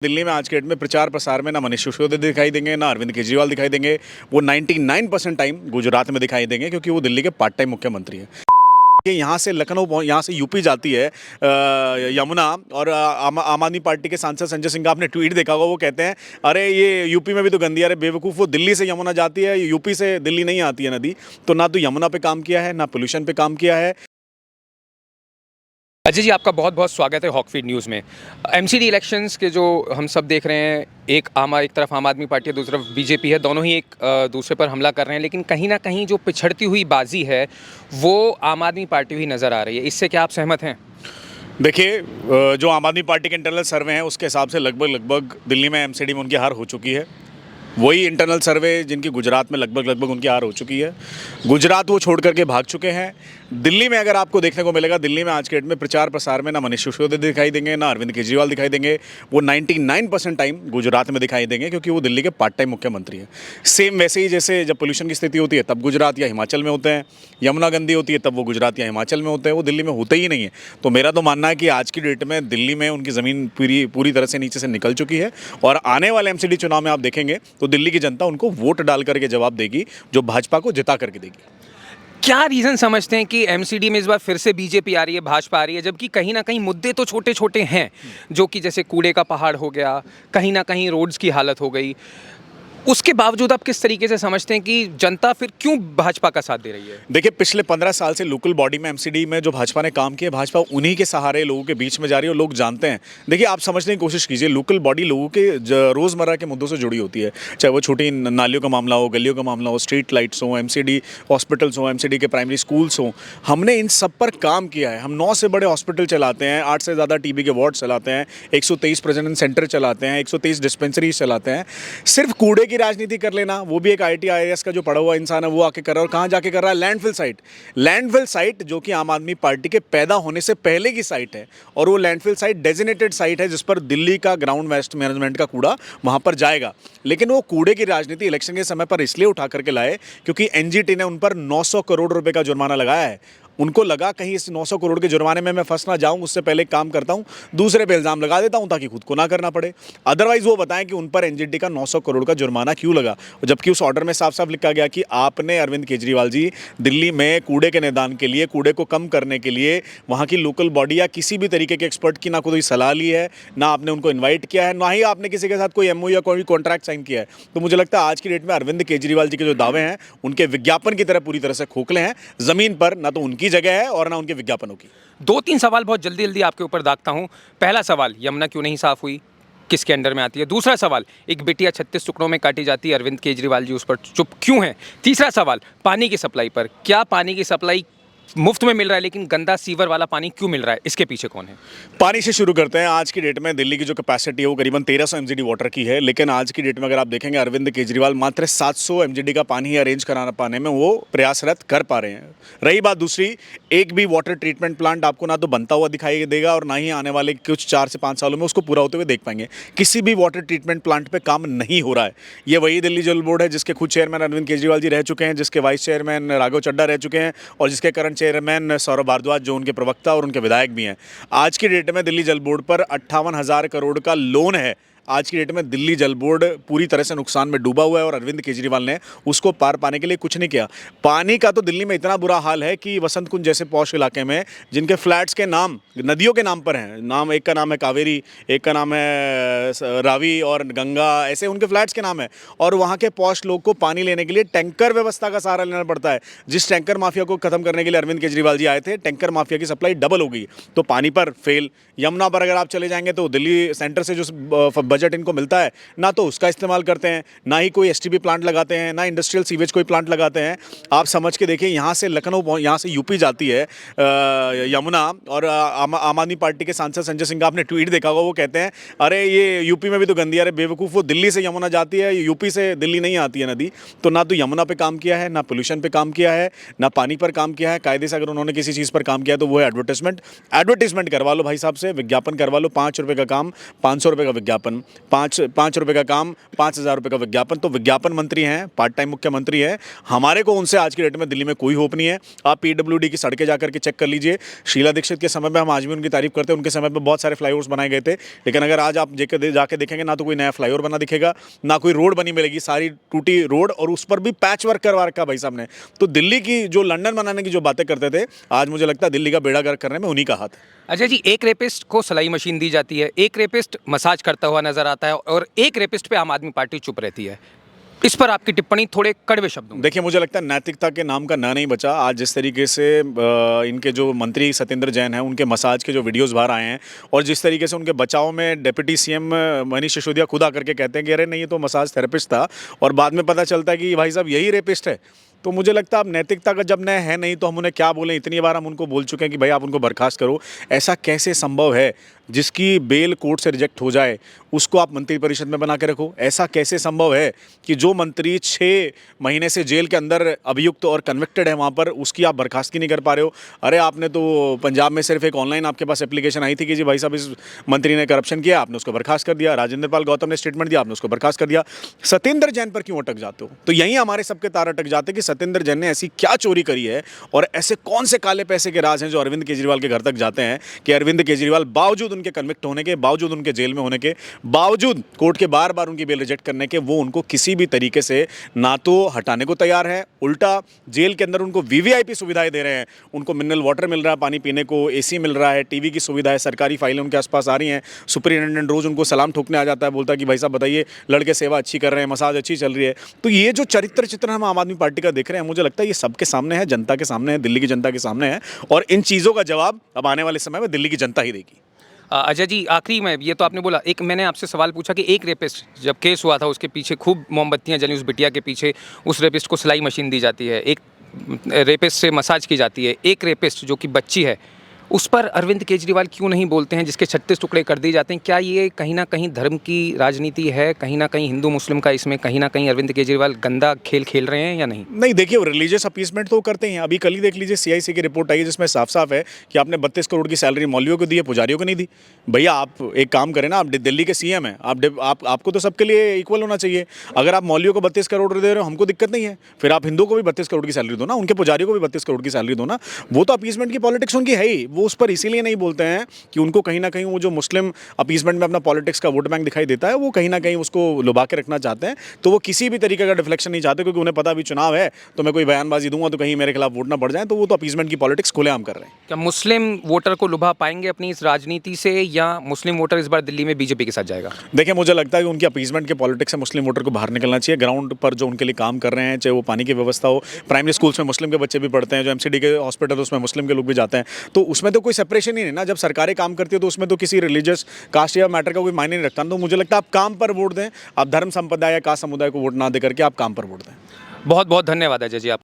दिल्ली में आज के डेट में प्रचार प्रसार में ना मनीष सिसोदिया दिखाई देंगे, ना अरविंद केजरीवाल दिखाई देंगे। वो 99% टाइम गुजरात में दिखाई देंगे क्योंकि वो दिल्ली के पार्ट टाइम मुख्यमंत्री हैं। ये यहाँ से लखनऊ, यहाँ से यूपी जाती है यमुना, और आम आदमी पार्टी के सांसद संजय सिंह का आपने ट्वीट देखा होगा। वो कहते हैं अरे ये यूपी में भी तो गंदी, अरे बेवकूफ़, वो दिल्ली से यमुना जाती है, यूपी से दिल्ली नहीं आती है नदी। तो ना तो यमुना पे काम किया है, ना पोल्यूशन पे काम किया है। अजय जी, आपका बहुत बहुत स्वागत है हॉकफीड न्यूज़ में। एमसीडी इलेक्शंस के जो हम सब देख रहे हैं, एक तरफ आम आदमी पार्टी है, दूसरी तरफ बीजेपी है। दोनों ही एक दूसरे पर हमला कर रहे हैं, लेकिन कहीं ना कहीं जो पिछड़ती हुई बाजी है वो आम आदमी पार्टी ही नज़र आ रही है। इससे क्या आप सहमत हैं? देखिए, जो आम आदमी पार्टी के इंटरनल सर्वे हैं उसके हिसाब से लगभग दिल्ली में एमसीडी में उनकी हार हो चुकी है। वही इंटरनल सर्वे जिनकी गुजरात में लगभग उनकी हार हो चुकी है। गुजरात वो छोड़ करके भाग चुके हैं। दिल्ली में अगर आपको देखने को मिलेगा, दिल्ली में आज के डेट में प्रचार प्रसार में ना मनीष सिसोदिया दिखाई देंगे, ना अरविंद केजरीवाल दिखाई देंगे। वो 99% टाइम गुजरात में दिखाई देंगे क्योंकि वो दिल्ली के पार्ट टाइम मुख्यमंत्री हैं। सेम वैसे ही जैसे जब पोल्यूशन की स्थिति होती है तब गुजरात या हिमाचल में होते हैं, यमुना गंदी होती है तब वो गुजरात या हिमाचल में होते हैं, वो दिल्ली में होते ही नहीं है। तो मेरा तो मानना है कि आज की डेट में दिल्ली में उनकी ज़मीन पूरी तरह से नीचे से निकल चुकी है। और आने वाले एमसीडी चुनाव में आप देखेंगे तो दिल्ली की जनता उनको वोट डाल करके जवाब देगी, जो भाजपा को जिता करके देगी। क्या रीज़न समझते हैं कि एमसीडी में इस बार फिर से बीजेपी आ रही है, भाजपा आ रही है, जबकि कहीं ना कहीं मुद्दे तो छोटे छोटे हैं, जो कि जैसे कूड़े का पहाड़ हो गया, कहीं ना कहीं रोड्स की हालत हो गई। उसके बावजूद आप किस तरीके से समझते हैं कि जनता फिर क्यों भाजपा का साथ दे रही है? देखिए, पिछले 15 साल से लोकल बॉडी में एमसीडी में जो भाजपा ने काम किया, भाजपा उन्हीं के सहारे लोगों के बीच में जा रही है और लोग जानते हैं। देखिए, आप समझने की कोशिश कीजिए, लोकल बॉडी लोगों के रोज़मर्रा के मुद्दों से जुड़ी होती है, चाहे वो छोटी नालियों का मामला हो, गलियों का मामला हो, स्ट्रीट लाइट्स हो, एमसीडी हॉस्पिटल्स हो, एमसीडी के प्राइमरी स्कूल्स हो। हमने इन सब पर काम किया है। हम 9 से बड़े हॉस्पिटल चलाते हैं, 8 से ज़्यादा टीबी के वार्ड चलाते हैं, 123 प्रजनन सेंटर चलाते हैं, 123 डिस्पेंसरीज चलाते हैं। सिर्फ कूड़े की राजनीति कर लेना, वो भी एक आईटी आईएएस का जो पढ़ा हुआ इंसान है वो आके कर रहा है। और कहाँ जाके कर रहा है? लैंडफिल साइट, जो कि आम आदमी पार्टी के पैदा होने से पहले की साइट है। और वो लैंडफिल साइट डेजिग्नेटेड साइट है जिस पर दिल्ली का ग्राउंड वेस्ट मैनेजमेंट का कूड़ा वहां पर जाएगा। लेकिन वो कूड़े की राजनीति इलेक्शन के समय पर इसलिए उठा करके लाए क्योंकि एनजीटी ने उन पर 900 करोड़ रुपए का जुर्माना लगाया है। उनको लगा कहीं इस 900 करोड़ के जुर्माने में मैं फंस ना जाऊं, उससे पहले एक काम करता हूं, दूसरे पे इल्ज़ाम लगा देता हूं ताकि खुद को ना करना पड़े। अदरवाइज वो बताएं कि उन पर एनजीटी का 900 करोड़ का जुर्माना क्यों लगा, जबकि उस ऑर्डर में साफ साफ लिखा गया कि आपने अरविंद केजरीवाल जी दिल्ली में कूड़े के निदान के लिए, कूड़े को कम करने के लिए वहाँ की लोकल बॉडी या किसी भी तरीके के एक्सपर्ट की ना कोई सलाह ली है, ना आपने उनको इन्वाइट किया है, ना ही आपने किसी के साथ कोई एमओयू या कोई कॉन्ट्रैक्ट साइन किया है। तो मुझे लगता है आज की डेट में अरविंद केजरीवाल जी के जो दावे हैं उनके विज्ञापन की तरह पूरी तरह से खोखले हैं। ज़मीन पर ना तो उनकी जगह है और ना के विज्ञापनों की। 2-3 सवाल बहुत जल्दी जल्दी आपके ऊपर दागता हूं। पहला सवाल, यमुना क्यों नहीं साफ हुई, किसके अंडर में आती है? दूसरा सवाल, एक बिटिया 36 टुकड़ों में काटी जाती है, अरविंद केजरीवाल जी उस पर चुप क्यों हैं? तीसरा सवाल, पानी की सप्लाई पर, क्या पानी की सप्लाई मुफ्त में मिल रहा है लेकिन गंदा सीवर वाला पानी क्यों मिल रहा है? इसके पीछे कौन है? पानी से शुरू करते हैं। आज की डेट में दिल्ली की जो कैपेसिटी है वो करीबन 1300 एमजीडी वाटर की है, लेकिन आज की डेट में अगर आप देखेंगे अरविंद केजरीवाल मात्र 700 एमजीडी का पानी अरेंज करा पाने में वो प्रयासरत कर पा रहे हैं। रही बात दूसरी, एक भी वाटर ट्रीटमेंट प्लांट आपको ना तो बनता हुआ दिखाई देगा और ना ही आने वाले कुछ 4 से 5 सालों में उसको पूरा होते हुए देख पाएंगे। किसी भी वाटर ट्रीटमेंट प्लांट पर काम नहीं हो रहा है। ये वही दिल्ली जल बोर्ड है जिसके खुद चेयरमैन अरविंद केजरीवाल जी रह चुके हैं, जिसके वाइस चेयरमैन राघव चड्ढा रह चुके हैं और जिसके करंट चेयरमैन भारद्वाज जो उनके प्रवक्ता और उनके विधायक भी हैं। आज की डेट में दिल्ली जल बोर्ड पर 58,000 करोड़ का लोन है। आज की डेट में दिल्ली जल बोर्ड पूरी तरह से नुकसान में डूबा हुआ है और अरविंद केजरीवाल ने उसको पार पाने के लिए कुछ नहीं किया। पानी का तो दिल्ली में इतना बुरा हाल है कि वसंत कुंज जैसे पॉश इलाके में जिनके फ्लैट्स के नाम नदियों के नाम पर हैं, नाम एक का नाम है कावेरी, एक का नाम है रावी और गंगा, ऐसे उनके फ्लैट्स के नाम है। और वहाँ के पॉश लोग को पानी लेने के लिए टैंकर व्यवस्था का सहारा लेना पड़ता है। जिस टैंकर माफिया को खत्म करने के लिए अरविंद केजरीवाल जी आए थे, टैंकर माफिया की सप्लाई डबल हो गई। तो पानी पर फेल। यमुना पर अगर आप चले जाएंगे तो दिल्ली सेंटर से जो बजट इनको मिलता है ना तो उसका इस्तेमाल करते हैं, ना ही कोई एसटीपी प्लांट लगाते हैं, ना इंडस्ट्रियल सीवेज कोई प्लांट लगाते हैं। आप समझ के देखिए, यहाँ से लखनऊ, यहाँ से यूपी जाती है यमुना, और आम आदमी पार्टी के सांसद संजय सिंह का आपने ट्वीट देखा होगा। वो कहते हैं अरे ये यूपी में भी तो गंदी, अरे बेवकूफ़, वो दिल्ली से यमुना जाती है, यूपी से दिल्ली नहीं आती है नदी। तो ना तो यमुना पे काम किया है, ना पोल्यूशन पे काम किया है, ना पानी पर काम किया है। कायदे से अगर उन्होंने किसी चीज़ पर काम किया तो वो है एडवर्टीजमेंट करवा लो भाई साहब से, विज्ञापन करवा लो। 5 रुपये का काम, 500 रुपये का विज्ञापन। काम, 5 रुपये का काम, 5,000 रुपये का विज्ञापन। तो विज्ञापन मंत्री हैं, पार्ट टाइम मुख्यमंत्री हैं, हमारे को उनसे आज की डेट में दिल्ली में कोई होप नहीं है। आप PWD की सड़कें जाकर के चेक कर लीजिए। शीला दीक्षित के समय में हम आज भी उनकी तारीफ करते हैं, उनके समय में बहुत सारे फ्लाईओवर्स बनाए गए थे, लेकिन अगर आज आप जाके देखेंगे ना तो कोई नया फ्लाईओवर बना दिखेगा, ना कोई रोड बनी मिलेगी, सारी टूटी रोड और उस पर भी पैच वर्क करवा रखा भाई साहब ने। तो दिल्ली की जो लंदन बनाने की जो बातें करते थे, आज मुझे लगता है दिल्ली का बेड़ा गर्क करने में उन्हीं का हाथ है। अजय जी, एक रेपिस्ट को सिलाई मशीन दी जाती है, एक रेपिस्ट मसाज करता हुआ नजर आता है और एक रेपिस्ट पे आम आदमी पार्टी चुप रहती है। इस पर आपकी टिप्पणी थोड़े कड़वे शब्दों में। देखिए, मुझे लगता है नैतिकता के नाम का ना नहीं बचा। आज जिस तरीके से इनके जो मंत्री सत्येंद्र जैन हैं, उनके मसाज के जो वीडियोस बाहर आए हैं और जिस तरीके से उनके बचाव में डिप्टी CM मनीष सिसोदिया खुद आकर के कहते हैं कि अरे नहीं, ये तो मसाज थेरेपिस्ट था, और बाद में पता चलता है कि भाई साहब यही रेपिस्ट है। तो मुझे लगता है अब नैतिकता का जब न है नहीं तो हम उन्हें क्या बोलें। इतनी बार हम उनको बोल चुके हैं कि भाई आप उनको बर्खास्त करो। ऐसा कैसे संभव है जिसकी बेल कोर्ट से रिजेक्ट हो जाए उसको आप मंत्रिपरिषद में बना के रखो? ऐसा कैसे संभव है कि जो मंत्री 6 महीने से जेल के अंदर अभियुक्त और कन्विक्टेड है वहाँ पर, उसकी आप बर्खास्तगी नहीं कर पा रहे हो? अरे आपने तो पंजाब में सिर्फ एक ऑनलाइन आपके पास एप्लीकेशन आई थी कि जी भाई साहब इस मंत्री ने करप्शन किया, आपने उसको बर्खास्त कर दिया। राजेंद्र पाल गौतम ने स्टेटमेंट दिया, आपने उसको बर्खास्त कर दिया। सत्येंद्र जैन पर क्यों अटक जाते हो? तो यहीं हमारे सबके तार अटक जाते कि सत्येंद्र जैन ने ऐसी क्या चोरी करी है और ऐसे कौन से काले पैसे के राज हैं जो अरविंद केजरीवाल के घर तक जाते हैं कि अरविंद केजरीवाल बावजूद उनके कन्विक्ट होने के, बावजूद उनके जेल में होने के, बावजूद कोर्ट के बार बार उनकी बेल रिजेक्ट करने के, वो उनको किसी भी तरीके से ना तो हटाने को तैयार है, उल्टा जेल के अंदर उनको VVIP सुविधाएं दे रहे हैं। उनको मिनरल वाटर मिल रहा है पानी पीने को, AC मिल रहा है, TV की सुविधा है, सरकारी फाइलें उनके आसपास आ रही हैं। सुपरिटेंडेंट रोज उनको सलाम ठोकने आ जाता है, बोलता है कि भाई साहब बताइए लड़के सेवा अच्छी कर रहे हैं, मसाज अच्छी चल रही है। तो ये जो चरित्र चित्र हम आम आदमी पार्टी का देख रहे हैं, मुझे लगता है ये सबके सामने है, जनता के सामने है, दिल्ली की जनता के सामने है, और इन चीज़ों का जवाब अब आने वाले समय में दिल्ली की जनता ही देगी। अजय जी, आखिरी में ये तो आपने बोला, एक मैंने आपसे सवाल पूछा कि एक रेपिस्ट जब केस हुआ था उसके पीछे खूब मोमबत्तियां जली, उस बिटिया के पीछे उस रेपिस्ट को सिलाई मशीन दी जाती है, एक रेपिस्ट से मसाज की जाती है, एक रेपिस्ट जो कि बच्ची है उस पर अरविंद केजरीवाल क्यों नहीं बोलते हैं, जिसके 36 टुकड़े कर दिए जाते हैं? क्या ये कहीं ना कहीं धर्म की राजनीति है, कहीं ना कहीं हिंदू मुस्लिम का इसमें कहीं ना कहीं अरविंद केजरीवाल गंदा खेल खेल रहे हैं या नहीं? नहीं, देखिए वो रिलीजियस अपीसमेंट तो वो करते ही हैं। अभी कल ही देख लीजिए CIC की रिपोर्ट आई है जिसमें साफ साफ है कि आपने 32 करोड़ की सैलरी मौलवियों को दी है, पुजारियों को नहीं दी। भैया आप एक काम करें ना, आप दिल्ली के CM हैं, आपको तो सबके लिए इक्वल होना चाहिए। अगर आप मौलवियों को 32 करोड़ दे रहे हो, हमको दिक्कत नहीं है, फिर आप हिंदुओं को भी 32 करोड़ की सैलरी दो ना, उनके पुजारियों को भी 32 करोड़ की सैलरी दो ना। वो तो अपीसमेंट की पॉलिटिक्स उनकी है ही, वो उस पर इसीलिए नहीं बोलते हैं कि उनको कहीं ना कहीं वो जो मुस्लिम अपीसमेंट में अपना पॉलिटिक्स का वोट बैंक दिखाई देता है, वो कहीं ना कहीं उसको लुभा के रखना चाहते हैं। तो वो किसी भी तरीके का डिफ्लेक्शन नहीं चाहते, क्योंकि उन्हें पता भी चुनाव है तो मैं कोई बयानबाजी दूंगा तो कहीं मेरे खिलाफ वोट ना पड़ जाए। तो वो तो अपीसमेंट की पॉलिटिक्स खुलेआम कर रहे हैं। क्या मुस्लिम वोटर को लुभा पाएंगे अपनी इस राजनीति से, या मुस्लिम वोटर इस बार दिल्ली में बीजेपी के साथ जाएगा? देखिए, मुझे लगता है कि उनकी अपीसमेंट के पॉलिटिक्स से मुस्लिम वोटर को बाहर निकलना चाहिए। ग्राउंड पर जो उनके लिए काम कर रहे हैं, चाहे वो पानी की व्यवस्था हो, प्राइमरी स्कूल्स में मुस्लिम के बच्चे भी पढ़ते हैं, जो MCD के हॉस्पिटल उसमें मुस्लिम के लोग भी जाते हैं, तो उसमें तो कोई सेपरेशन ही नहीं ना। जब सरकारें काम करती है तो उसमें तो किसी रिलीजियस कास्ट या मैटर का कोई मायने नहीं रखता। तो मुझे लगता है आप काम पर वोट दें, आप धर्म संप्रदाय या कास्ट समुदाय को वोट ना दे करके आप काम पर वोट दें। बहुत बहुत धन्यवाद अजय जी आप